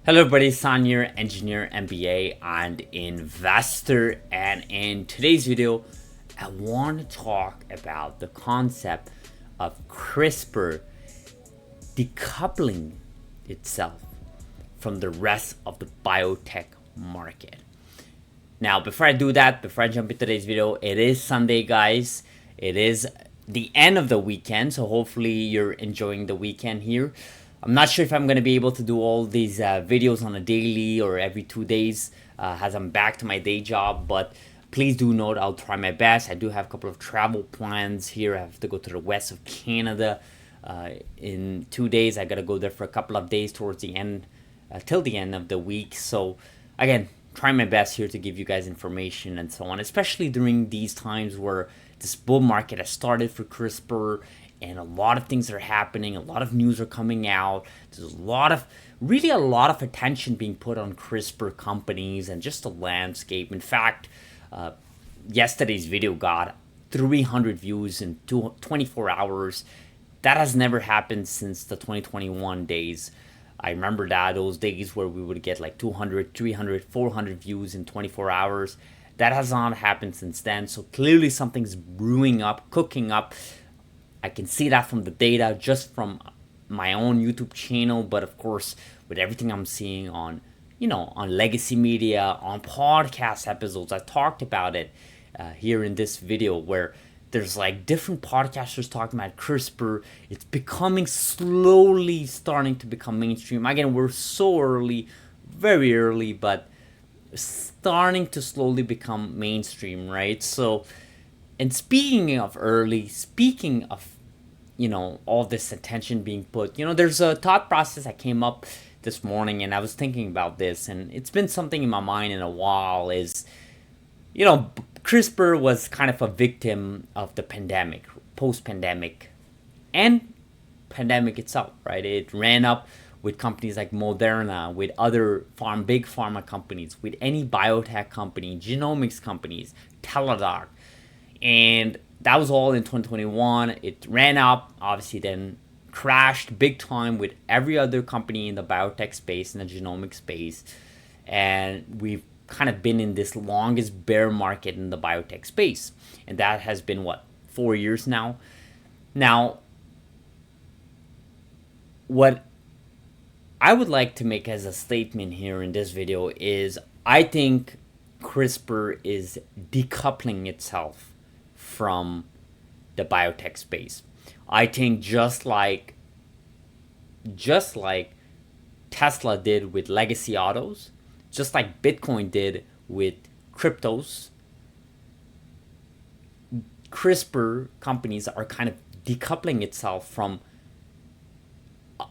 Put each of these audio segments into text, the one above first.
Hello everybody, San here, engineer, MBA, and investor. And in today's video, I want to talk about the concept of CRISPR decoupling itself from the rest of the biotech market. Now, before I do that, before I jump into today's video, it is Sunday, guys. It is the end of the weekend, so hopefully you're enjoying the weekend here. I'm not sure if I'm going to be able to do all these videos on a daily or every 2 days as I'm back to my day job, but please do note I'll try my best. I do have a couple of travel plans here. I have to go to the west of Canada in 2 days. I got to go there for a couple of days towards the end, till the end of the week. So again, try my best here to give you guys information and so on, especially during these times where this bull market has started for CRISPR and a lot of things are happening, a lot of news are coming out. There's a lot of attention being put on CRISPR companies and just the landscape. In fact, yesterday's video got 300 views in 24 hours. That has never happened since the 2021 days. I remember those days where we would get like 200, 300, 400 views in 24 hours. That has not happened since then. So clearly something's brewing up, cooking up. I can see that from the data, just from my own YouTube channel, but of course, with everything I'm seeing on, on legacy media, on podcast episodes, I talked about it here in this video, where there's like different podcasters talking about CRISPR. It's becoming slowly starting to become mainstream. Again, we're so early, very early, but starting to slowly become mainstream, right? So, and speaking of early, speaking of, all this attention being put, there's a thought process that came up this morning, and I was thinking about this, and it's been something in my mind in a while, is, CRISPR was kind of a victim of the pandemic, post-pandemic, and pandemic itself, right? It ran up with companies like Moderna, with other big pharma companies, with any biotech company, genomics companies, Teladoc. And that was all in 2021. It ran up, obviously then crashed big time with every other company in the biotech space, in the genomic space. And we've kind of been in this longest bear market in the biotech space. And that has been, 4 years now? Now, what I would like to make as a statement here in this video is I think CRISPR is decoupling itself from the biotech space. I think just like Tesla did with legacy autos, just like Bitcoin did with cryptos, CRISPR companies are kind of decoupling itself from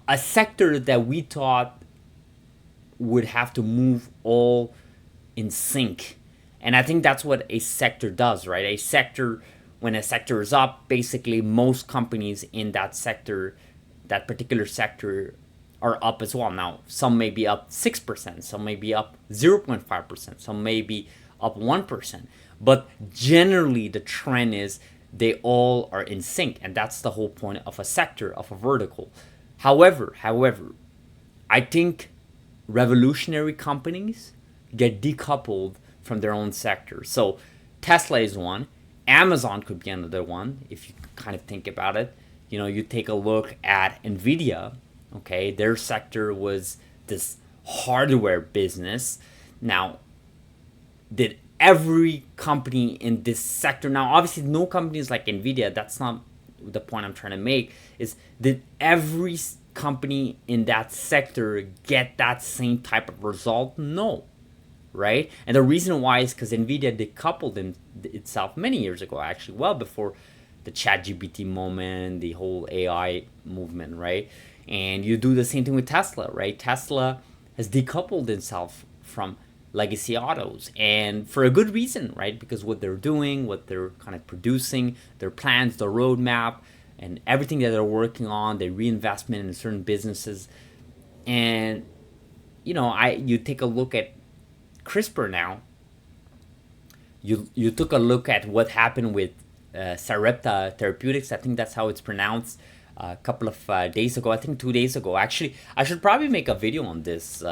a sector that we thought would have to move all in sync. And I think that's what a sector does, right? When a sector is up, basically most companies in that sector, that particular sector, are up as well. Now, some may be up 6%, some may be up 0.5%, some may be up 1%. But generally, the trend is they all are in sync. And that's the whole point of a sector, of a vertical. However, I think revolutionary companies get decoupled from their own sector. So Tesla is one. Amazon could be another one, if you kind of think about it. You take a look at NVIDIA, okay? Their sector was this hardware business. Now, did every company in this sector, now obviously no companies like NVIDIA, that's not the point I'm trying to make, is did every company in that sector get that same type of result? No, right? And the reason why is because NVIDIA decoupled itself many years ago, actually, well before the ChatGPT moment, the whole AI movement, right? And you do the same thing with Tesla, right? Tesla has decoupled itself from legacy autos, and for a good reason, right? Because what they're doing, what they're kind of producing, their plans, the roadmap, and everything that they're working on, their reinvestment in certain businesses. And you take a look at CRISPR now. You took a look at what happened with Sarepta Therapeutics. I think that's how it's pronounced. a couple of days ago. I think 2 days ago. Actually, I should probably make a video on this.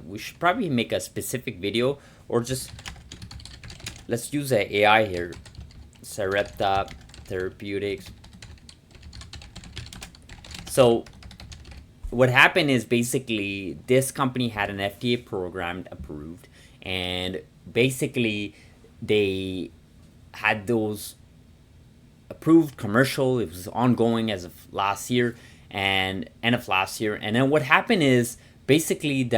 We should probably make a specific video, or just let's use a AI here. Sarepta Therapeutics. So what happened is basically this company had an FDA program approved, and basically they had those approved commercial. It was ongoing as of last year and end of last year. And then what happened is basically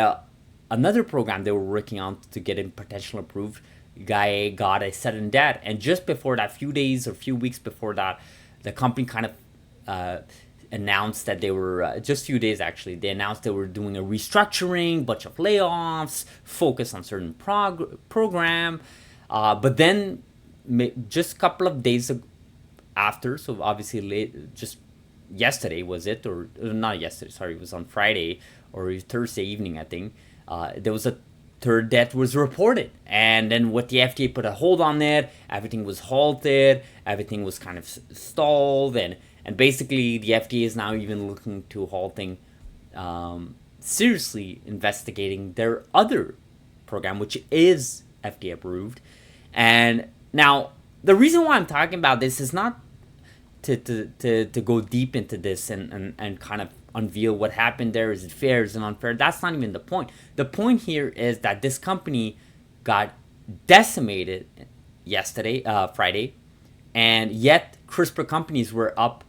another program they were working on to get it potential approved guy got a sudden death. And just before that, few days or few weeks before that, the company kind of announced that they were just a few days actually. They announced they were doing a restructuring, bunch of layoffs, focus on certain program. But then just a couple of days after, so obviously just yesterday was it, or not yesterday, sorry, it was on Friday or Thursday evening, I think. There was a third death was reported, and then what the FDA put a hold on it, everything was halted, everything was kind of stalled, and basically the FDA is now even looking to halting, seriously investigating their other program, which is FDA approved. And now the reason why I'm talking about this is not to go deep into this and kind of unveil what happened there. Is it fair? Is it unfair? That's not even the point. The point here is that this company got decimated yesterday, Friday, and yet CRISPR companies were up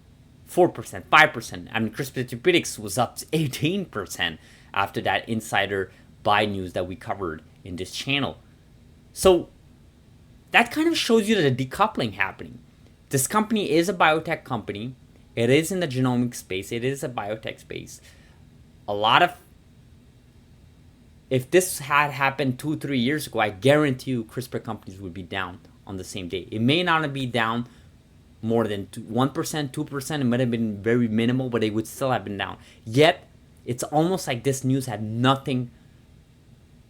4%, 5%. I mean, CRISPR Therapeutics was up 18% after that insider buy news that we covered in this channel. So that kind of shows you the decoupling happening. This company is a biotech company. It is in the genomic space. It is a biotech space. If this had happened 2-3 years ago, I guarantee you CRISPR companies would be down on the same day. It may not be down more than 1%, 2%. It might have been very minimal, but it would still have been down. Yet, it's almost like this news had nothing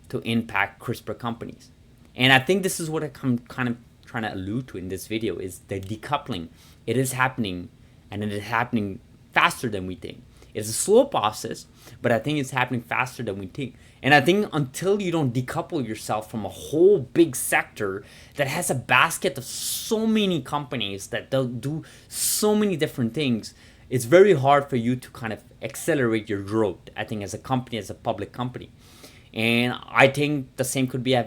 to impact CRISPR companies. And I think this is what I'm kind of trying to allude to in this video, is the decoupling. It is happening, and it is happening faster than we think. It's a slow process, but I think it's happening faster than we think. And I think until you don't decouple yourself from a whole big sector that has a basket of so many companies that do so many different things, it's very hard for you to kind of accelerate your growth, I think, as a company, as a public company. And I think the same could be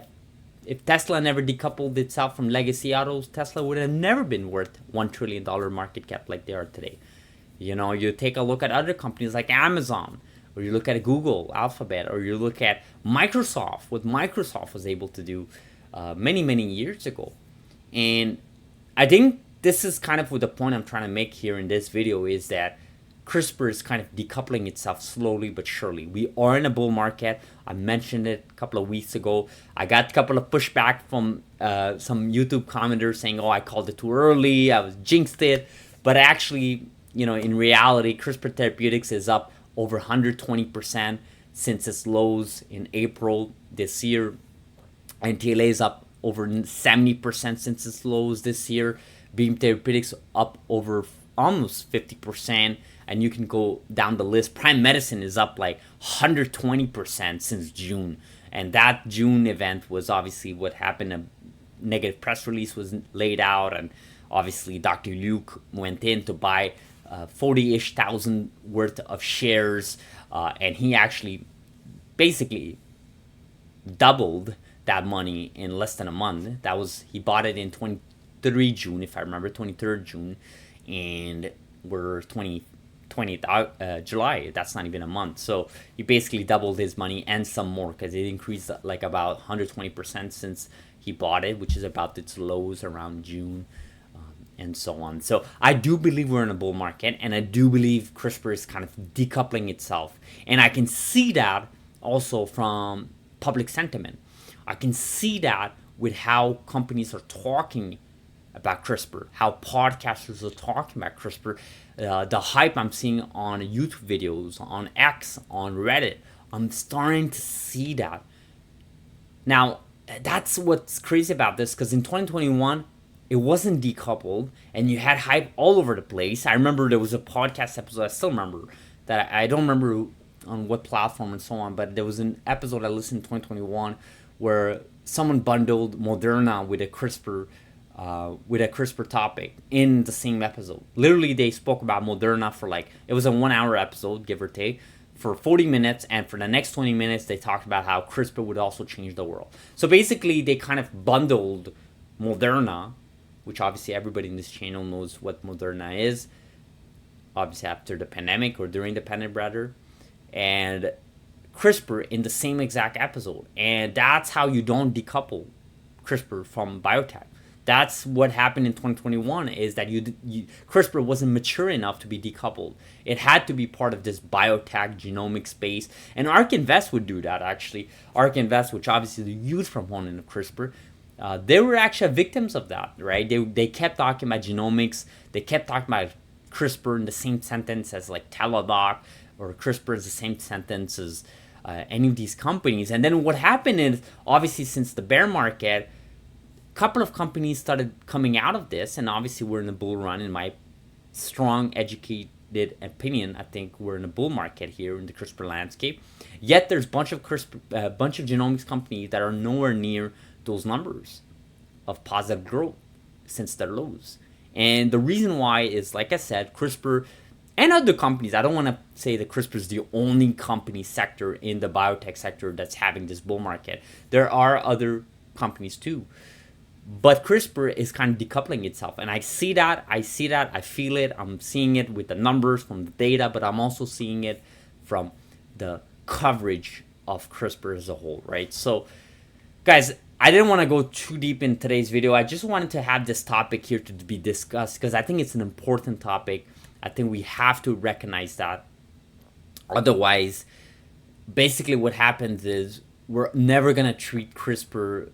if Tesla never decoupled itself from legacy autos. Tesla would have never been worth $1 trillion market cap like they are today. You know, you take a look at other companies like Amazon, or you look at Google, Alphabet, or you look at Microsoft, what Microsoft was able to do many, many years ago. And I think this is kind of what the point I'm trying to make here in this video, is that CRISPR is kind of decoupling itself slowly but surely. We are in a bull market. I mentioned it a couple of weeks ago. I got a couple of pushback from some YouTube commenters saying, oh, I called it too early, I was jinxed it. But actually, you know, in reality, CRISPR Therapeutics is up over 120% since its lows in April this year. And TLA is up over 70% since its lows this year. Beam Therapeutics up over almost 50%. And you can go down the list. Prime Medicine is up like 120% since June. And that June event was obviously what happened. A negative press release was laid out. And obviously Dr. Luke went in to buy 40-ish thousand worth of shares. And he actually basically doubled that money in less than a month. He bought it in 23 June, if I remember, 23rd June. And we're 20th July. That's not even a month. So he basically doubled his money and some more, because it increased like about 120% since he bought it, which is about its lows around June, and so on. So I do believe we're in a bull market, and I do believe CRISPR is kind of decoupling itself. And I can see that also from public sentiment. I can see that with how companies are talking about CRISPR, how podcasters are talking about CRISPR, the hype I'm seeing on YouTube videos, on X, on Reddit. I'm starting to see that. Now, that's what's crazy about this, because in 2021, it wasn't decoupled, and you had hype all over the place. I remember there was a podcast episode, I still remember, that I don't remember on what platform and so on, but there was an episode I listened in 2021 where someone bundled Moderna with a CRISPR topic in the same episode. Literally, they spoke about Moderna for like, it was a 1 hour episode, give or take, for 40 minutes, and for the next 20 minutes, they talked about how CRISPR would also change the world. So basically, they kind of bundled Moderna, which obviously everybody in this channel knows what Moderna is, obviously after the pandemic, or during the pandemic rather, and CRISPR in the same exact episode. And that's how you don't decouple CRISPR from biotech. That's what happened in 2021, is that CRISPR wasn't mature enough to be decoupled. It had to be part of this biotech genomic space. And ARK Invest would do that, actually. ARK Invest, which obviously is a huge proponent of CRISPR, they were actually victims of that, right? They kept talking about genomics. They kept talking about CRISPR in the same sentence as like Teladoc, or CRISPR is the same sentence as any of these companies. And then what happened is, obviously, since the bear market, a couple of companies started coming out of this, and obviously we're in a bull run. In my strong, educated opinion, I think we're in a bull market here in the CRISPR landscape. Yet there's a bunch of genomics companies that are nowhere near those numbers of positive growth since their lows. And the reason why is, like I said, CRISPR and other companies. I don't want to say that CRISPR is the only company sector in the biotech sector that's having this bull market. There are other companies too. But CRISPR is kind of decoupling itself. And I see that, I feel it. I'm seeing it with the numbers from the data, but I'm also seeing it from the coverage of CRISPR as a whole, right? So, guys, I didn't want to go too deep in today's video. I just wanted to have this topic here to be discussed because I think it's an important topic. I think we have to recognize that. Otherwise, basically what happens is we're never going to treat CRISPR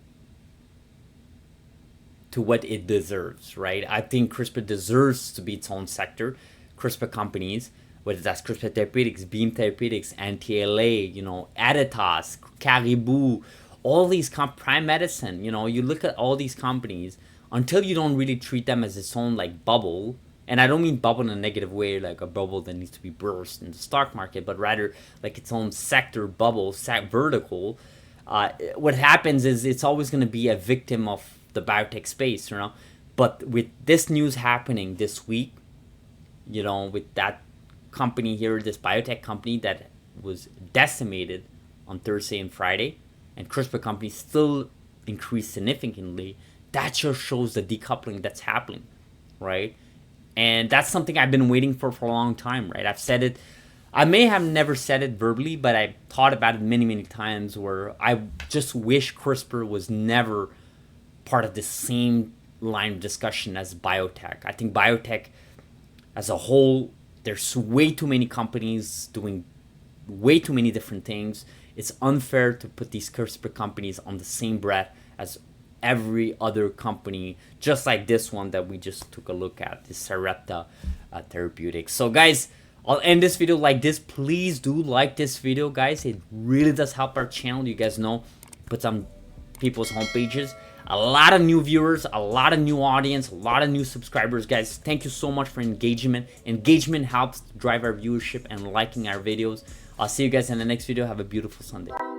to what it deserves, right? I think CRISPR deserves to be its own sector. CRISPR companies, whether that's CRISPR Therapeutics, Beam Therapeutics, NTLA, Editas, Caribou, all these Prime Medicine, you look at all these companies, until you don't really treat them as its own like bubble, and I don't mean bubble in a negative way, like a bubble that needs to be burst in the stock market, but rather like its own sector bubble, vertical. What happens is it's always going to be a victim of the biotech space, But with this news happening this week, with that company here, this biotech company that was decimated on Thursday and Friday, and CRISPR companies still increased significantly, that just shows the decoupling that's happening, right? And that's something I've been waiting for a long time, right? I've said it. I may have never said it verbally, but I thought about it many, many times, where I just wish CRISPR was never part of the same line of discussion as biotech. I think biotech as a whole, there's way too many companies doing way too many different things. It's unfair to put these CRISPR companies on the same breath as every other company, just like this one that we just took a look at, this Sarepta Therapeutics. So guys, I'll end this video like this. Please do like this video, guys. It really does help our channel. You guys know, put some people's homepages. A lot of new viewers, a lot of new audience, a lot of new subscribers, guys. Thank you so much for engagement. Engagement helps drive our viewership and liking our videos. I'll see you guys in the next video. Have a beautiful Sunday.